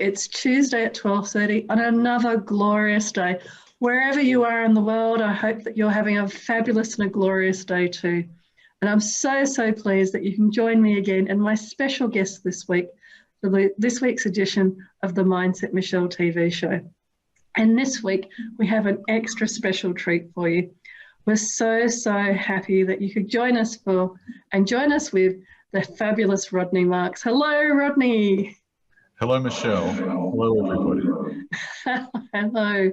It's Tuesday at 12:30 on another glorious day. Wherever you are in the world, I hope that you're having a fabulous and a glorious day too. And I'm so, so pleased that you can join me again and my special guest this week for this week's edition of the Mindset Michele TV show. And this week, we have an extra special treat for you. We're so, so happy that you could join us with the fabulous Rodney Marks. Hello, Rodney. Hello, Michele. Hello, everybody. Hello.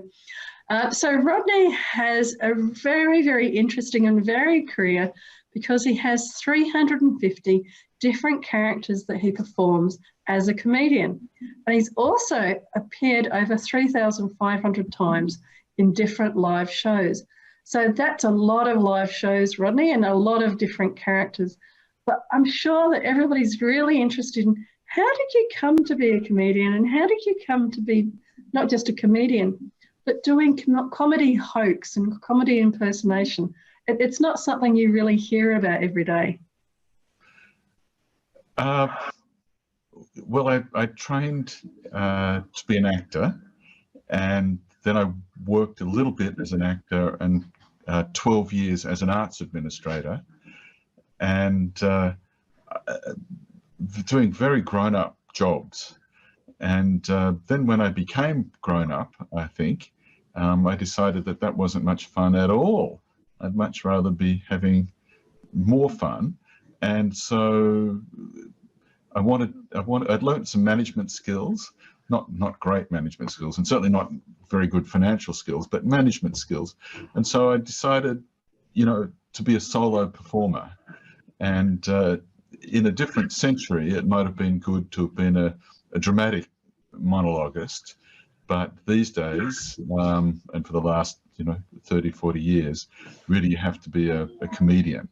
So Rodney has a very, very interesting and varied career because he has 350 different characters that he performs as a comedian. And he's also appeared over 3,500 times in different live shows. So that's a lot of live shows, Rodney, and a lot of different characters. But I'm sure that everybody's really interested in how did you come to be a comedian and how did you come to be not just a comedian, but doing comedy hoax and comedy impersonation? It's not something you really hear about every day. Well, I trained to be an actor, and then I worked a little bit as an actor and 12 years as an arts administrator, and doing very grown-up jobs. And then when I became grown-up, I think, I decided that that wasn't much fun at all. I'd much rather be having more fun. And so I'd learned some management skills, not great management skills, and certainly not very good financial skills, but management skills. And so I decided, to be a solo performer. And in a different century, it might have been good to have been a dramatic monologuist. But these days, and for the last 30, 40 years, really you have to be a comedian.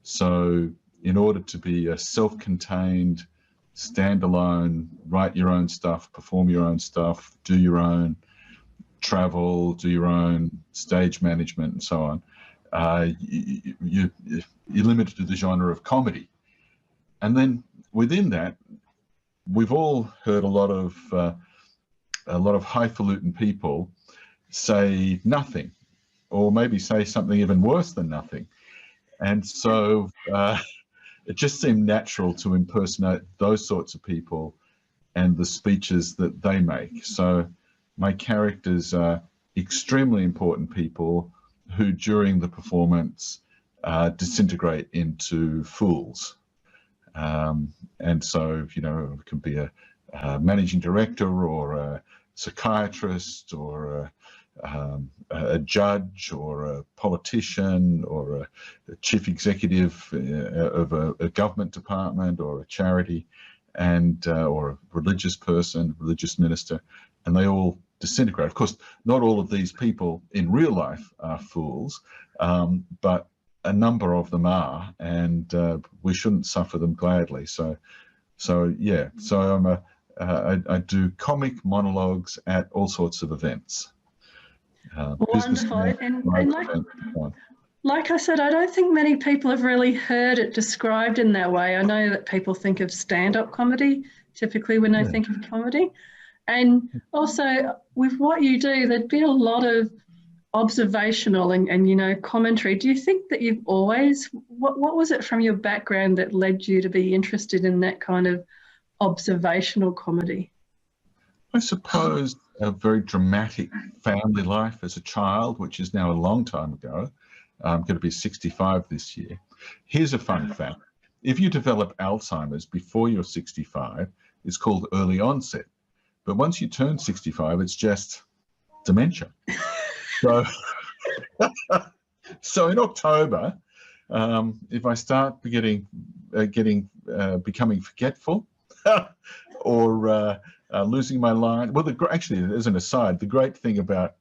So in order to be a self-contained, standalone, write your own stuff, perform your own stuff, do your own travel, do your own stage management and so on, you're limited to the genre of comedy. And then within that, we've all heard a lot of highfalutin people say nothing, or maybe say something even worse than nothing. And so it just seemed natural to impersonate those sorts of people and the speeches that they make. So my characters are extremely important people who during the performance disintegrate into fools. And so, it could be a managing director or a psychiatrist or a judge or a politician or a chief executive of a government department or a charity, and or a religious person, religious minister, and they all disintegrate. Of course, not all of these people in real life are fools, but a number of them are, and we shouldn't suffer them gladly. So I do comic monologues at all sorts of events. Wonderful. And like I said, I don't think many people have really heard it described in that way. I know that people think of stand-up comedy typically when they think of comedy. And also with what you do, there'd be a lot of observational and commentary. Do you think that you've always, what was it from your background that led you to be interested in that kind of observational comedy? I suppose a very dramatic family life as a child, which is now a long time ago. I'm going to be 65 this year. Here's a fun fact. If you develop Alzheimer's before you're 65, it's called early onset. But once you turn 65, it's just dementia. So, so in October, if I start becoming forgetful or losing my line, well, actually, as an aside, the great thing about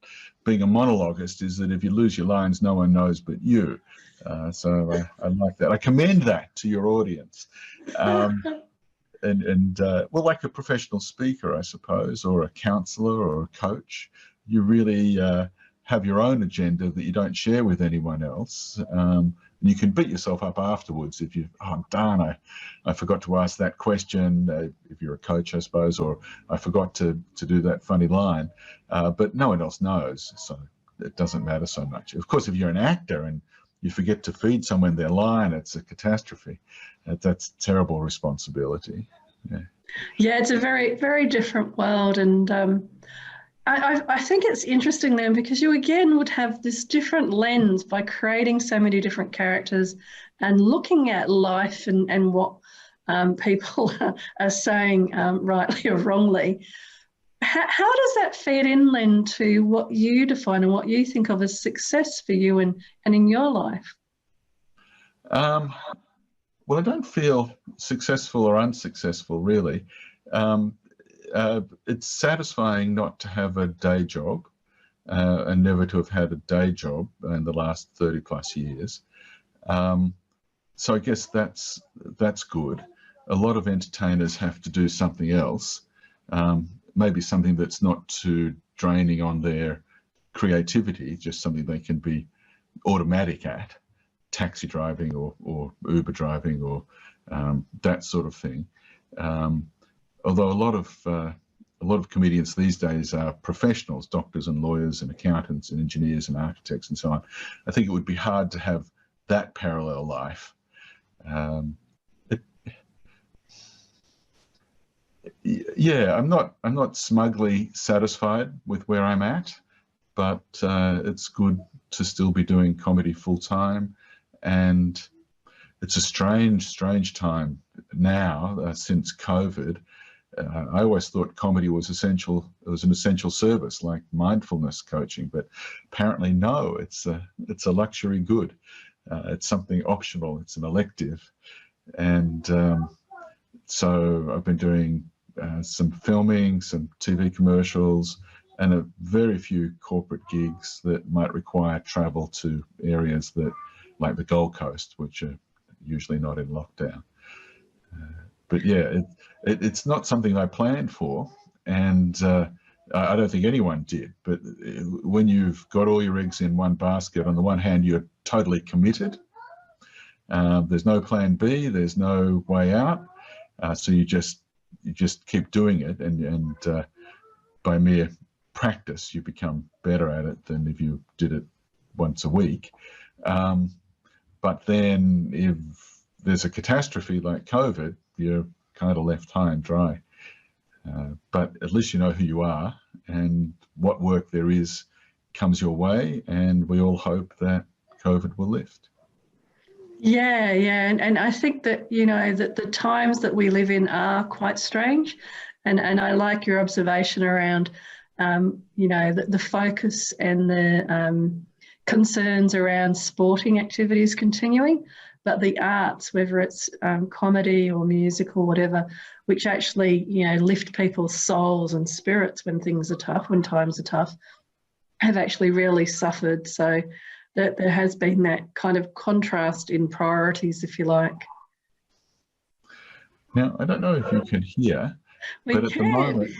being a monologuist is that if you lose your lines, no one knows but you. So I like that. I commend that to your audience. Well, like a professional speaker, I suppose, or a counselor or a coach, you really have your own agenda that you don't share with anyone else. You can beat yourself up afterwards if you, oh darn, I forgot to ask that question, if you're a coach, I suppose, or I forgot to do that funny line, but no one else knows, so it doesn't matter so much. Of course, if you're an actor and you forget to feed someone their line, it's a catastrophe. That's terrible responsibility. Yeah, it's a very, very different world. And I think it's interesting then, because you again would have this different lens by creating so many different characters and looking at life and what people are saying rightly or wrongly. How does that feed in then to what you define and what you think of as success for you and in your life? Well, I don't feel successful or unsuccessful, really. It's satisfying not to have a day job and never to have had a day job in the last 30 plus years. So I guess that's good. A lot of entertainers have to do something else, maybe something that's not too draining on their creativity, just something they can be automatic at, taxi driving or Uber driving or that sort of thing. Although a lot of comedians these days are professionals, doctors and lawyers and accountants and engineers and architects and so on. I think it would be hard to have that parallel life. Yeah, I'm not smugly satisfied with where I'm at, but it's good to still be doing comedy full time, and it's a strange time now since COVID. I always thought comedy was essential. It was an essential service like mindfulness coaching, but apparently no. It's a luxury good. It's something optional. It's an elective, and so I've been doing some filming, some TV commercials, and a very few corporate gigs that might require travel to areas that, like the Gold Coast, which are usually not in lockdown. But yeah, it's not something I planned for, and I don't think anyone did. But when you've got all your eggs in one basket, on the one hand, you're totally committed. There's no plan B. There's no way out. So you just keep doing it, and by mere practice, you become better at it than if you did it once a week. But then if there's a catastrophe like COVID, you're kind of left high and dry. But at least you know who you are and what work there is comes your way, and we all hope that COVID will lift. Yeah, and I think that, you know, that the times that we live in are quite strange, and I like your observation around, you know, the focus and the concerns around sporting activities continuing, but the arts, whether it's comedy or music or whatever, which actually, you know, lift people's souls and spirits when things are tough, when times are tough, have actually really suffered. So that there has been that kind of contrast in priorities, if you like. Now, I don't know if you can hear, but at the moment,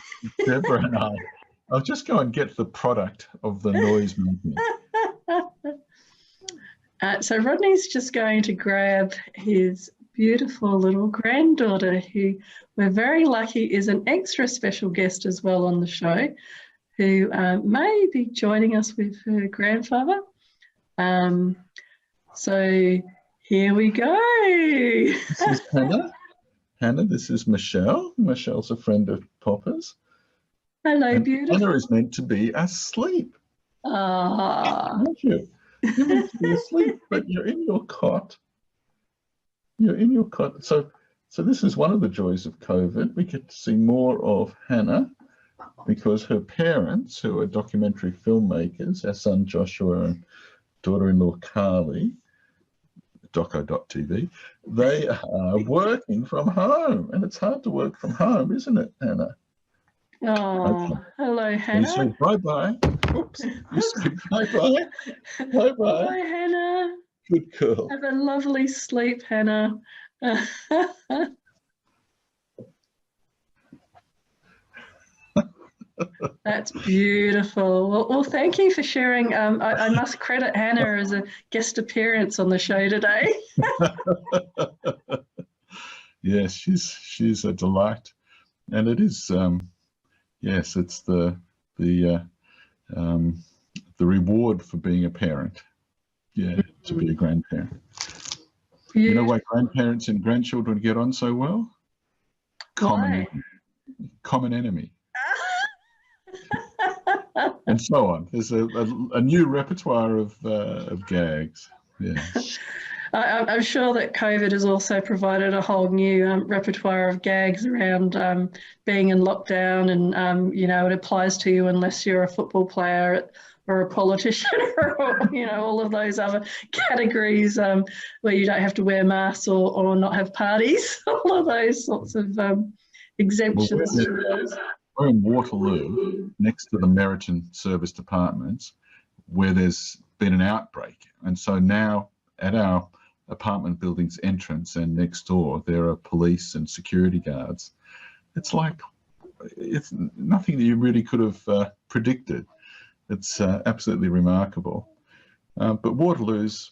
Deborah and I'll just go and get the product of the noise making. So Rodney's just going to grab his beautiful little granddaughter, who we're very lucky is an extra special guest as well on the show, who may be joining us with her grandfather. So here we go. This is Hannah. Hannah, this is Michele. Michelle's a friend of Popper's. Hello, and beautiful. Hannah is meant to be asleep. Aren't you? You're meant to be asleep, but you're in your cot. You're in your cot. So this is one of the joys of COVID. We get to see more of Hannah because her parents, who are documentary filmmakers, our son Joshua and daughter-in-law Carly, doco.tv, they are working from home, and it's hard to work from home, isn't it, Hannah? Oh, okay. Hello, Hannah. You say bye-bye. Oops. You say bye-bye. Bye-bye. Bye, Hannah. Good girl. Have a lovely sleep, Hannah. That's beautiful. Well, thank you for sharing. I must credit Hannah as a guest appearance on the show today. Yes, she's a delight, and it is. Yes, it's the um, the reward for being a parent. Yeah, to be a grandparent. You know why grandparents and grandchildren get on so well? Why? Common enemy. And so on. There's a new repertoire of gags. Yeah. I'm sure that COVID has also provided a whole new repertoire of gags around being in lockdown, and it applies to you unless you're a football player or a politician, or all of those other categories where you don't have to wear masks or not have parties. All of those sorts of exemptions. Well, we're in Waterloo, next to the Meriton Service Departments, where there's been an outbreak, and so now at our apartment building's entrance and next door, there are police and security guards. It's nothing that you really could have predicted. It's absolutely remarkable. But Waterloo's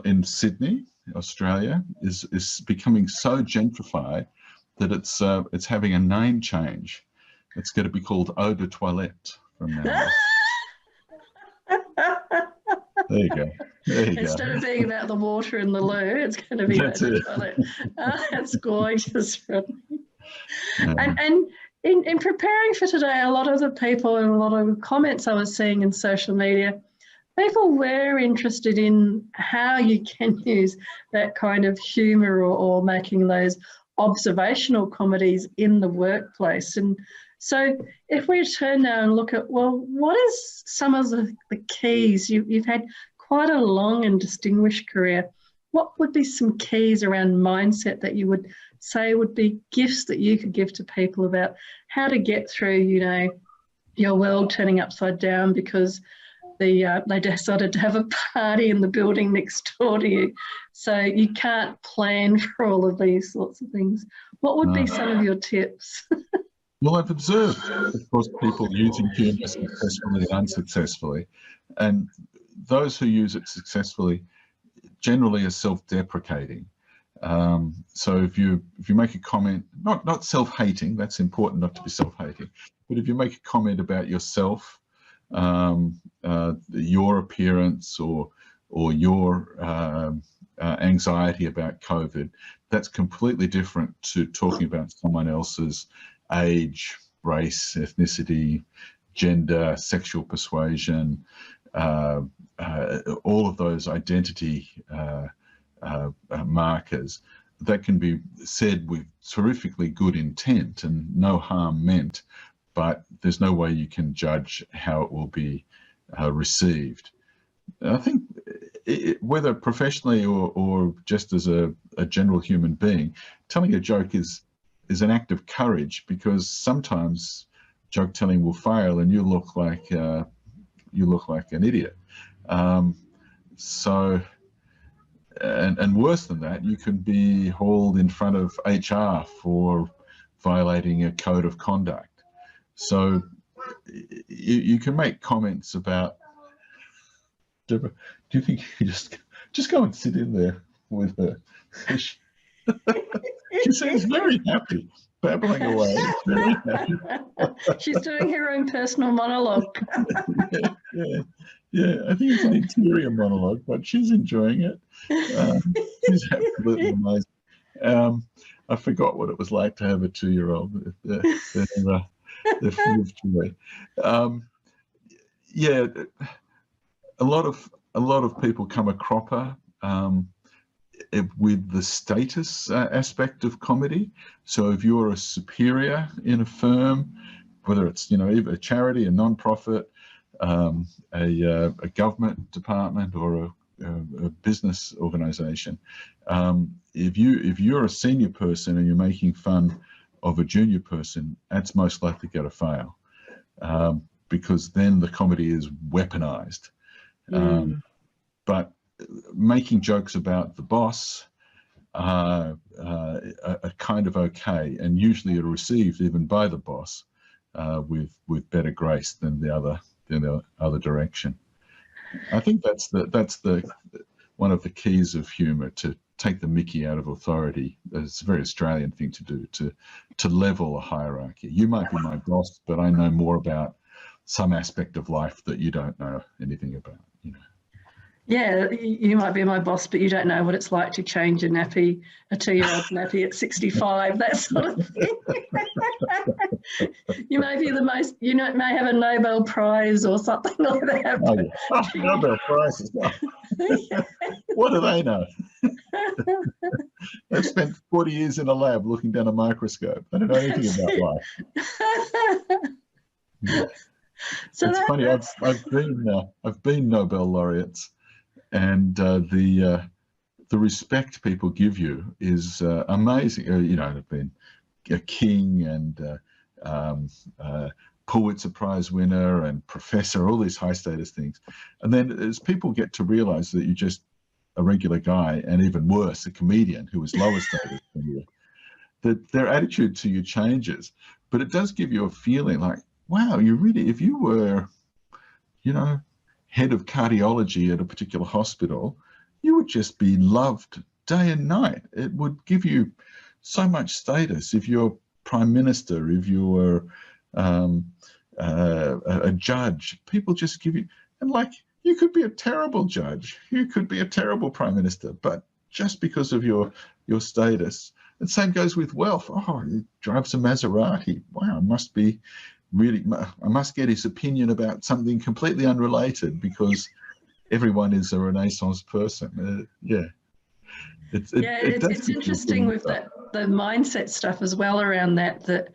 in Sydney, Australia, is becoming so gentrified that it's having a name change. It's going to be called Eau de Toilette from now on. There you go. Instead of being about the water in the loo, it's going to be about the toilet. That's gorgeous, Rodney. And in preparing for today, a lot of the people and a lot of the comments I was seeing in social media, people were interested in how you can use that kind of humour or making those observational comedies in the workplace. And so if we turn now and look at, well, what is some of the keys? You've had quite a long and distinguished career. What would be some keys around mindset that you would say would be gifts that you could give to people about how to get through, your world turning upside down because they decided to have a party in the building next door to you. So you can't plan for all of these sorts of things. What would be some of your tips? Well, I've observed, of course, people using humour successfully and unsuccessfully, and those who use it successfully generally are self-deprecating. So if you make a comment, not self-hating, that's important not to be self-hating, but if you make a comment about yourself, your appearance or your anxiety about COVID, that's completely different to talking about someone else's age, race, ethnicity, gender, sexual persuasion, all of those identity markers that can be said with terrifically good intent and no harm meant, but there's no way you can judge how it will be received. I think whether professionally or just as a general human being, telling a joke is an act of courage, because sometimes joke telling will fail and you look like an idiot. And worse than that, you can be hauled in front of HR for violating a code of conduct. So you can make comments about, Deborah, do you think you just go and sit in there with her? She seems very happy, babbling away. Very happy. She's doing her own personal monologue. Yeah. I think it's an interior monologue, but she's enjoying it. She's absolutely amazing. I forgot what it was like to have a 2-year-old. They're full of joy. Yeah, a lot of people come a cropper with the status aspect of comedy. So if you're a superior in a firm, whether it's either a charity, a non-profit, a government department, or a business organization, if you're a senior person and you're making fun of a junior person, that's most likely going to fail, because then the comedy is weaponized. But making jokes about the boss are kind of okay, and usually are received even by the boss, with better grace than the other direction. I think that's the one of the keys of humour, to take the mickey out of authority. It's a very Australian thing to do, to level a hierarchy. You might be my boss, but I know more about some aspect of life that you don't know anything about, you know. Yeah, you might be my boss, but you don't know what it's like to change a nappy, a 2-year-old nappy at 65, that sort of thing. You may be the most, you know, may have a Nobel Prize or something like that. Oh, yeah. Nobel Prize as well. What do they know? They've spent 40 years in a lab looking down a microscope. They don't know anything about life. Yeah. So it's funny. I've been Nobel laureates, and the respect people give you is amazing. You know, I've been a king and Pulitzer Prize winner and professor, all these high status things. And then as people get to realize that you're just a regular guy, and even worse, a comedian who is lower status than you, that their attitude to you changes. But it does give you a feeling like, wow, you really, if you were, you know, head of cardiology at a particular hospital, you would just be loved day and night. It would give you so much status. If you're prime minister, if you were a judge, people just give you, and like, you could be a terrible judge, you could be a terrible prime minister, but just because of your status. And same goes with wealth. Oh, he drives a Maserati. Wow, must be really, I must get his opinion about something completely unrelated because everyone is a Renaissance person. Yeah. It's interesting with the mindset stuff as well around that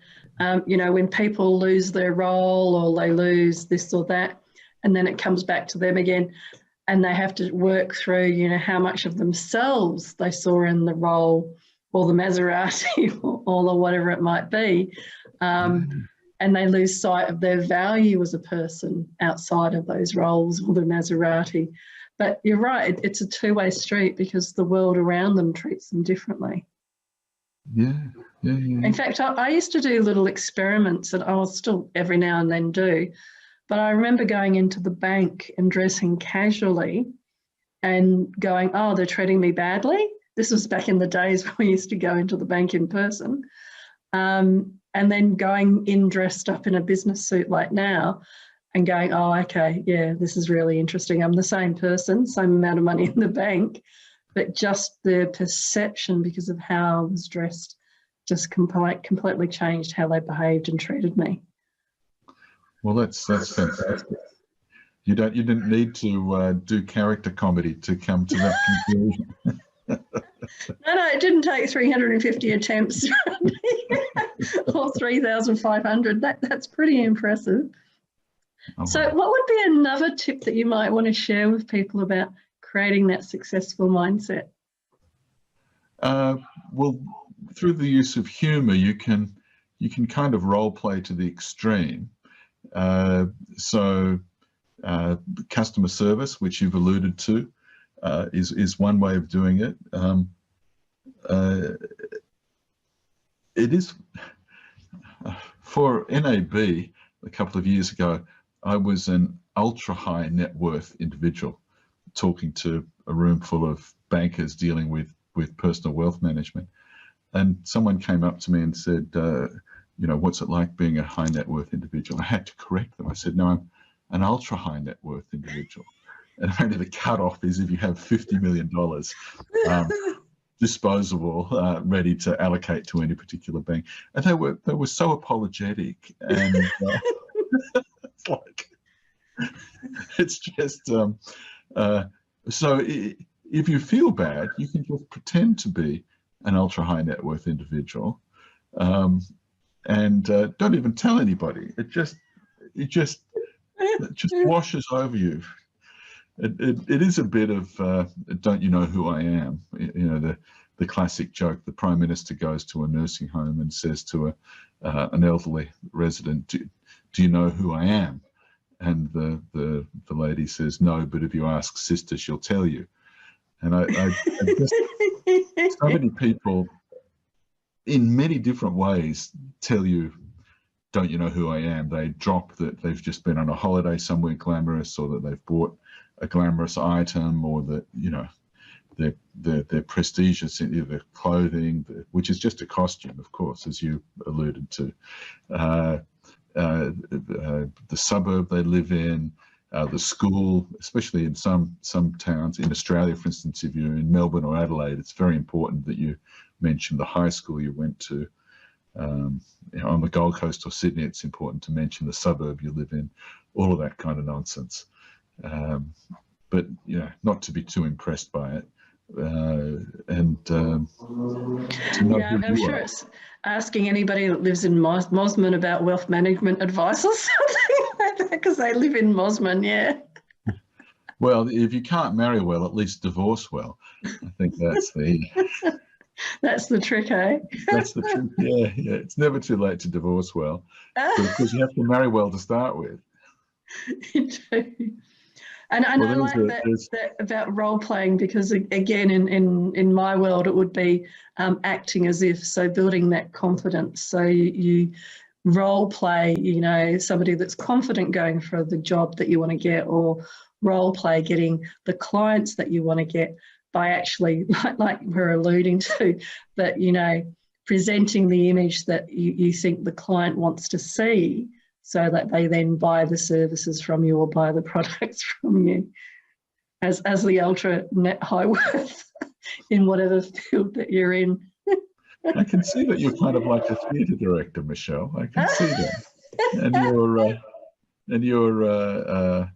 you know, when people lose their role or they lose this or that, and then it comes back to them again, and they have to work through, you know, how much of themselves they saw in the role or the Maserati or whatever it might be. And they lose sight of their value as a person outside of those roles or the Maserati. But you're right, it's a two-way street because the world around them treats them differently. Yeah. In fact, I used to do little experiments that I will still every now and then do. But I remember going into the bank and dressing casually and going, oh, they're treating me badly. This was back in the days when we used to go into the bank in person. And then going in dressed up in a business suit like now and going, oh, okay, yeah, this is really interesting. I'm the same person, same amount of money in the bank, but just the perception because of how I was dressed just completely changed how they behaved and treated me. Well, that's fantastic. You didn't need to do character comedy to come to that conclusion. No, it didn't take 350 attempts or 3,500. That's pretty impressive. So what would be another tip that you might want to share with people about creating that successful mindset? Well, through the use of humor, you can kind of role play to the extreme. So customer service, which you've alluded to, is one way of doing it. It is for NAB a couple of years ago. I was an ultra high net worth individual talking to a room full of bankers dealing with personal wealth management, and someone came up to me and said, you know, what's it like being a high net worth individual? I had to correct them. I said, no, I'm an ultra high net worth individual. And apparently the cutoff is if you have $50 million disposable, ready to allocate to any particular bank. And they were so apologetic, and it's like, it's just so if you feel bad, you can just pretend to be an ultra high net worth individual, and don't even tell anybody. It just washes over you. It is a bit of don't you know who I am? You know, the classic joke. The Prime Minister goes to a nursing home and says to an elderly resident, do you know who I am? And the lady says, no, but if you ask sister, she'll tell you. And I just, so many people in many different ways tell you, don't you know who I am? They drop that they've just been on a holiday somewhere glamorous, or that they've bought a glamorous item, or that, you know, their prestigious, their clothing, which is just a costume, of course, as you alluded to. The suburb they live in, the school, especially in some towns in Australia, for instance, if you're in Melbourne or Adelaide, it's very important that you mention the high school you went to. You know, on the Gold Coast or Sydney, it's important to mention the suburb you live in, all of that kind of nonsense. But, you know, not to be too impressed by it. And to know Yeah, who I'm you sure are. it's asking anybody that lives in Mosman about wealth management advice or something like that, because they live in Mosman, yeah. Well, if you can't marry well, at least divorce well. I think that's That's the trick, eh? that's the truth. Yeah, yeah. It's never too late to divorce well, but of course you have to marry well to start with. You do. And I Well, like that about role playing, because again, in my world, it would be acting as if, so building that confidence. So you role play, you know, somebody that's confident going for the job that you want to get, or role play getting the clients that you want to get by actually, like we're alluding to, that, you know, presenting the image that you think the client wants to see, so that they then buy the services from you or buy the products from you as the ultra net high worth in whatever field that you're in. I can see that you're kind of like a theatre director, Michelle. I can see that, and your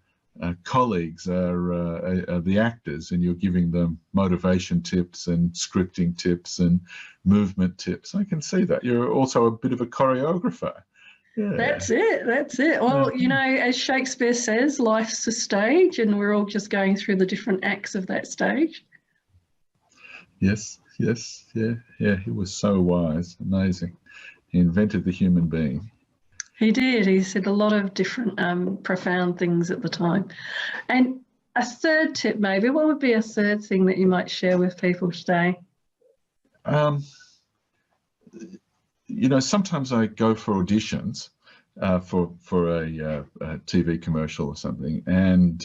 colleagues are the actors, and you're giving them motivation tips and scripting tips and movement tips. I can see that. You're also a bit of a choreographer. Yeah. That's it. Well, you know, as Shakespeare says, life's a stage, and we're all just going through the different acts of that stage. Yes, yeah. He was so wise, amazing. He invented the human being. He did. He said a lot of different profound things at the time. And a third tip, maybe, what would be a third thing that you might share with people today? You know, sometimes I go for auditions for a TV commercial or something, and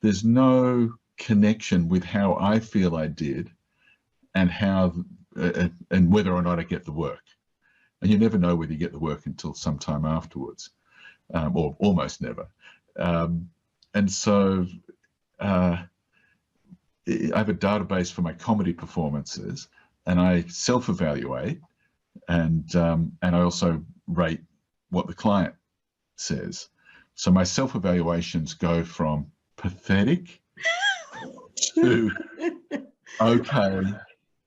there's no connection with how I feel I did, and how and whether or not I get the work. And you never know whether you get the work until sometime afterwards, or almost never. And so I have a database for my comedy performances, and I self-evaluate, and I also rate what the client says. So my self-evaluations go from pathetic to okay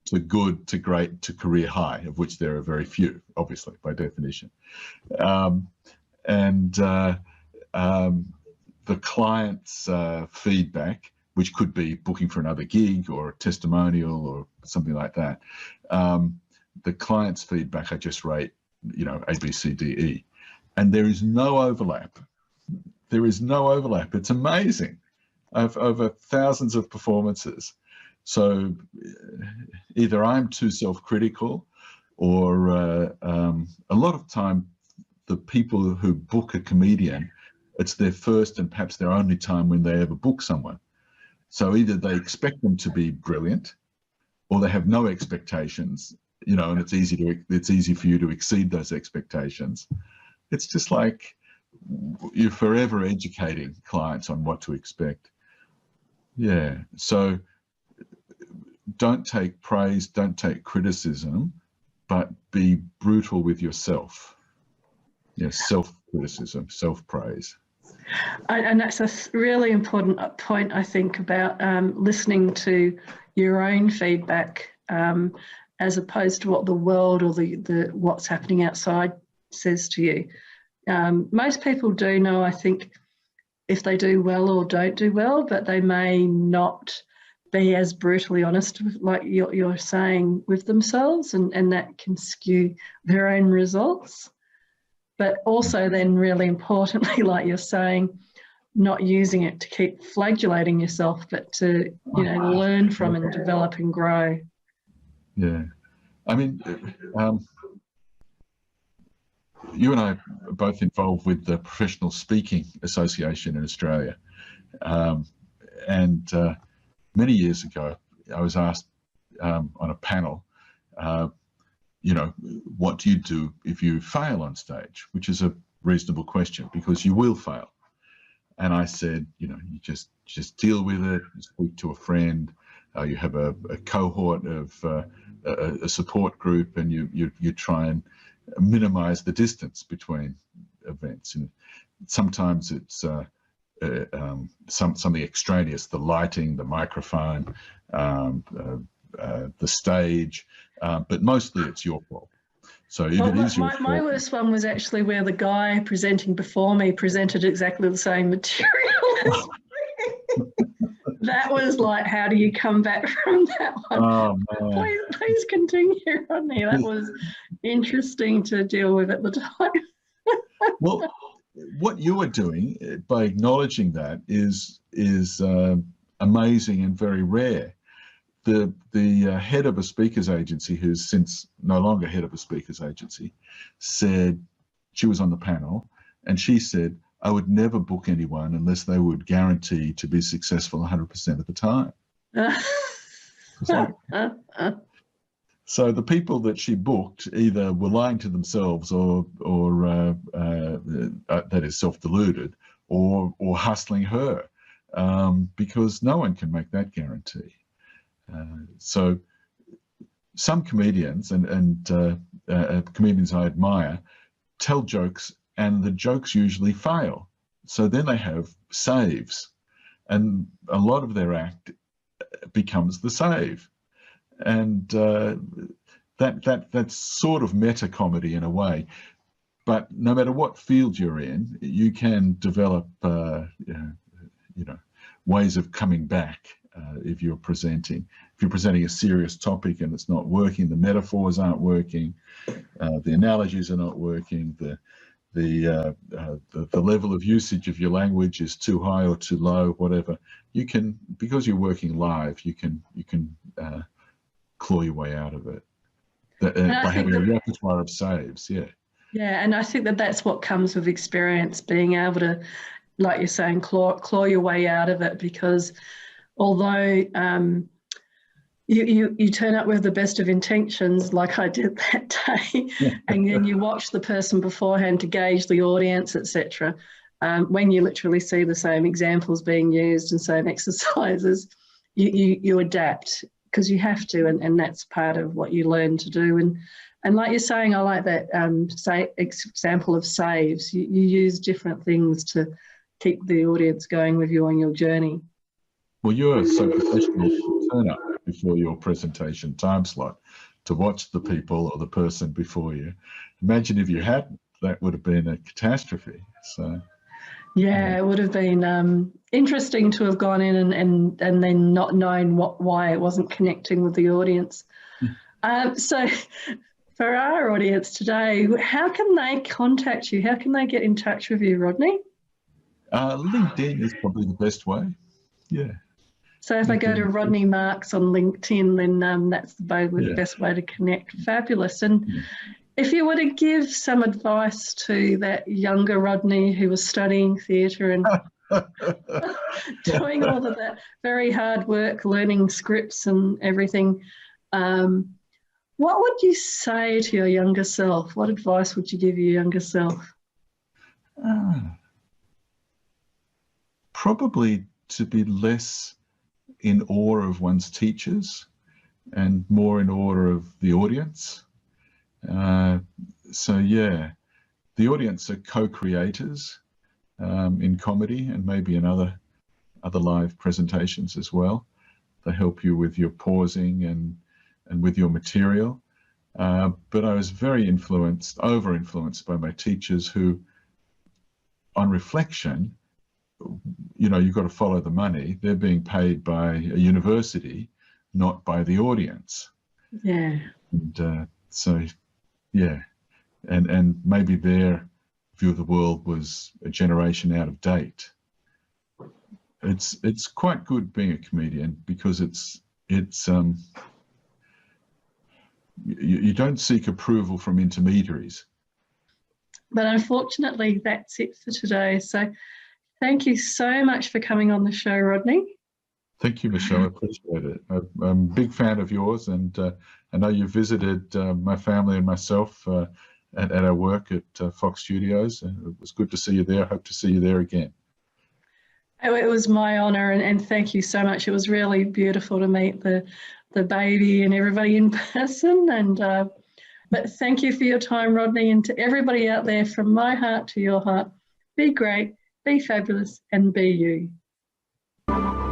to good to great to career high, of which there are very few, obviously, by definition. And the client's feedback, which could be booking for another gig or a testimonial or something like that, the client's feedback I just rate, you know, A, B, C, D, E. And there is no overlap. There is no overlap. It's amazing. I've over thousands of performances. So either I'm too self-critical, or a lot of time the people who book a comedian, it's their first and perhaps their only time when they ever book someone. So either they expect them to be brilliant, or they have no expectations, you know, and it's easy for you to exceed those expectations. It's just like you're forever educating clients on what to expect. Yeah. So don't take praise, don't take criticism, but be brutal with yourself. Yeah, self-criticism, self-praise. And that's a really important point, I think, about listening to your own feedback, as opposed to what the world or the what's happening outside says to you. Most people do know, I think, if they do well or don't do well, but they may not be as brutally honest, like you're saying, with themselves, and that can skew their own results. But also then, really importantly, like you're saying, not using it to keep flagellating yourself, but to, you know, learn from and develop and grow. Yeah. I mean, you and I are both involved with the Professional Speaking Association in Australia. And many years ago, I was asked on a panel, you know, what do you do if you fail on stage? Which is a reasonable question, because you will fail. And I said, you know, you just deal with it, speak to a friend, you have a cohort of a support group, and you try and minimize the distance between events. And sometimes it's something extraneous, the lighting, the microphone, the stage, but mostly it's your fault. So if it is your fault, my worst one was actually where the guy presenting before me presented exactly the same material as me. That was like, how do you come back from that one? oh, man. Please continue, Rodney. That was interesting to deal with at the time. Well, what you are doing by acknowledging that is amazing and very rare. The head of a speakers agency, who's since no longer head of a speakers agency, said, she was on the panel, and she said, I would never book anyone unless they would guarantee to be successful 100% of the time. So the people that she booked either were lying to themselves, or that is self-deluded, or hustling her, because no one can make that guarantee. So some comedians and comedians I admire tell jokes, and the jokes usually fail. So then they have saves, and a lot of their act becomes the save. And that's sort of meta comedy in a way. But no matter what field you're in, you can develop you know, ways of coming back. If you're presenting a serious topic and it's not working, the metaphors aren't working, the analogies are not working, the level of usage of your language is too high or too low, whatever, you can, because you're working live, you can claw your way out of it by having a repertoire of saves. Yeah, and I think that's what comes with experience, being able to, like you're saying, claw your way out of it, because although you turn up with the best of intentions, like I did that day, and then you watch the person beforehand to gauge the audience, etc. When you literally see the same examples being used and same exercises, you adapt, because you have to, and that's part of what you learn to do. And like you're saying, I like that example of saves. You use different things to keep the audience going with you on your journey. Well, you're so professional to turn up before your presentation time slot to watch the people or the person before you. Imagine if you hadn't, that would have been a catastrophe. So yeah, it would have been interesting to have gone in and then not knowing why it wasn't connecting with the audience. So for our audience today, how can they contact you? How can they get in touch with you, Rodney? LinkedIn is probably the best way. Yeah. So if I go to Rodney Marks on LinkedIn, then that's the best way to connect. Fabulous. And if you were to give some advice to that younger Rodney who was studying theatre and doing all of that very hard work, learning scripts and everything, what would you say to your younger self? What advice would you give your younger self? Probably to be less in awe of one's teachers and more in awe of the audience. So yeah, the audience are co-creators in comedy and maybe in other live presentations as well. They help you with your pausing and with your material. But I was very over-influenced by my teachers who, on reflection, you know, you've got to follow the money. They're being paid by a university, not by the audience. Yeah. And so, yeah. And maybe their view of the world was a generation out of date. It's quite good being a comedian, because you don't seek approval from intermediaries. But unfortunately, that's it for today. So thank you so much for coming on the show, Rodney. Thank you, Michelle. I appreciate it. I'm a big fan of yours, and I know you visited my family and myself at our work at Fox Studios. It was good to see you there. Hope to see you there again. Oh, it was my honour, and thank you so much. It was really beautiful to meet the baby and everybody in person. And but thank you for your time, Rodney, and to everybody out there, from my heart to your heart, be great, be fabulous, and be you.